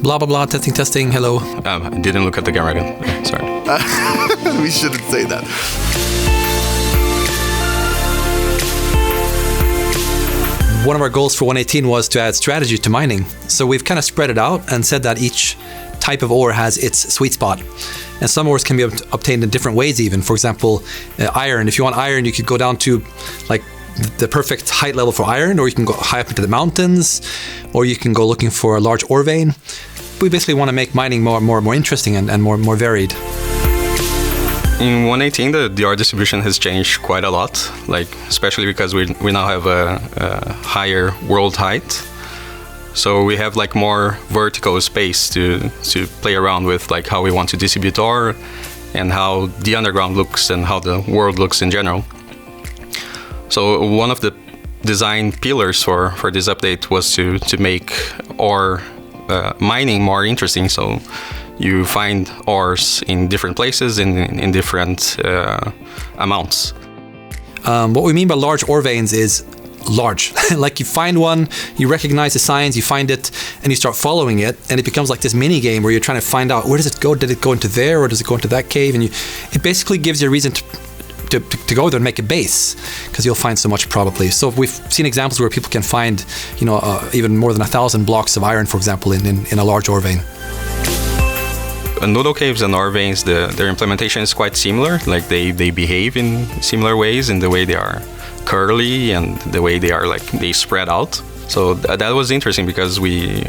blah, blah, blah, testing, hello. I didn't look at the camera again. Sorry. We shouldn't say that. One of our goals for 118 was to add strategy to mining. So we've kind of spread it out and said that each type of ore has its sweet spot. And some ores can be obtained in different ways even. For example, iron. If you want iron, you could go down to like the perfect height level for iron, or you can go high up into the mountains, or you can go looking for a large ore vein. We basically want to make mining more interesting and more varied. In 118, the ore distribution has changed quite a lot, like especially because we now have a higher world height. So we have like more vertical space to play around with, like how we want to distribute ore and how the underground looks and how the world looks in general. So one of the design pillars for this update was to make ore mining more interesting. So you find ores in different places in different amounts. What we mean by large ore veins is large. Like you find one, you recognize the signs, you find it, and you start following it, and it becomes like this mini game where you're trying to find out, where does it go? Did it go into there, or does it go into that cave? And it basically gives you a reason to go there and make a base, because you'll find so much probably. So we've seen examples where people can find, even more than 1,000 blocks of iron, for example, in a large ore vein. Noodle caves and ore veins, their implementation is quite similar. Like they behave in similar ways in the way they are curly and the way they are they spread out. So that was interesting because we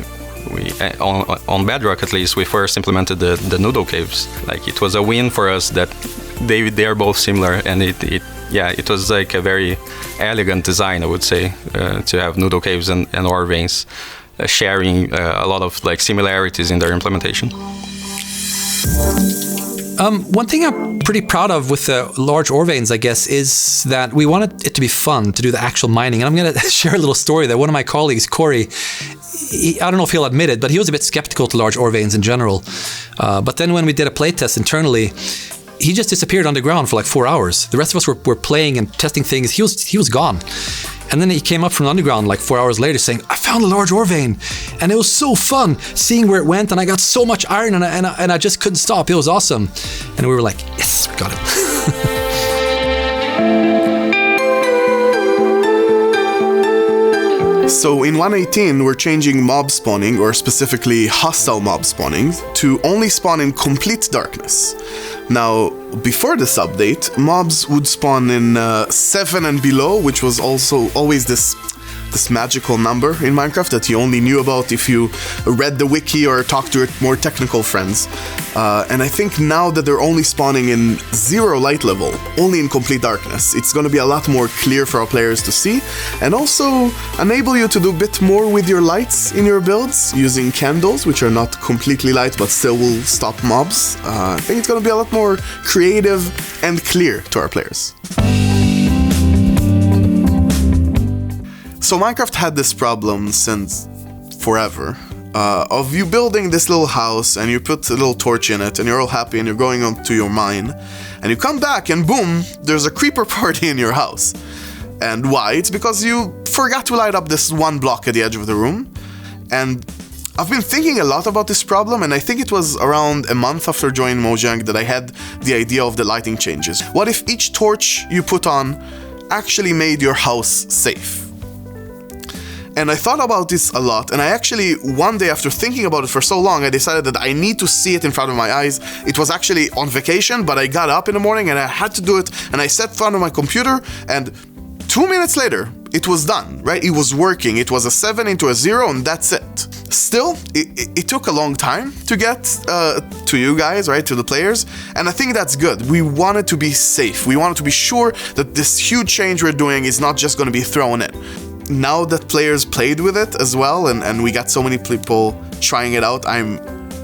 on Bedrock at least, we first implemented the noodle caves. Like it was a win for us that they are both similar, and it was like a very elegant design, I would say, to have noodle caves and ore veins sharing a lot of like similarities in their implementation. One thing I'm pretty proud of with the large ore veins, I guess, is that we wanted it to be fun to do the actual mining. And I'm going to share a little story that one of my colleagues, Corey, I don't know if he'll admit it, but he was a bit skeptical to large ore veins in general. But then when we did a playtest internally, he just disappeared underground for like 4 hours. The rest of us were playing and testing things. He was gone. And then he came up from the underground like 4 hours later saying, I found a large ore vein. And it was so fun seeing where it went. And I got so much iron and I just couldn't stop. It was awesome. And we were like, yes, we got it. So in 118, we're changing mob spawning, or specifically hostile mob spawning, to only spawn in complete darkness. Now, before this update, mobs would spawn in 7 and below, which was also always this magical number in Minecraft that you only knew about if you read the wiki or talked to your more technical friends. And I think now that they're only spawning in 0 light level, only in complete darkness, it's going to be a lot more clear for our players to see, and also enable you to do a bit more with your lights in your builds, using candles, which are not completely light but still will stop mobs. I think it's going to be a lot more creative and clear to our players. So Minecraft had this problem since forever, of you building this little house and you put a little torch in it and you're all happy and you're going on to your mine, and you come back and boom, there's a creeper party in your house. And why? It's because you forgot to light up this one block at the edge of the room. And I've been thinking a lot about this problem, and I think it was around a month after joining Mojang that I had the idea of the lighting changes. What if each torch you put on actually made your house safe? And I thought about this a lot, and I actually, one day after thinking about it for so long, I decided that I need to see it in front of my eyes. It was actually on vacation, but I got up in the morning and I had to do it, and I sat in front of my computer, and 2 minutes later, it was done, right? It was working. It was a 7 into a 0, and that's it. Still, it took a long time to get to you guys, right, to the players, and I think that's good. We wanted to be safe. We wanted to be sure that this huge change we're doing is not just going to be thrown in. Now that players played with it as well, and we got so many people trying it out, I'm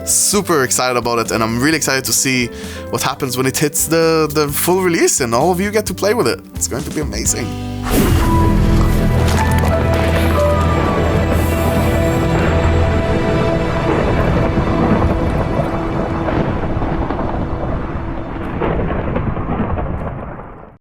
super excited about it, and I'm really excited to see what happens when it hits the full release and all of you get to play with it. It's going to be amazing.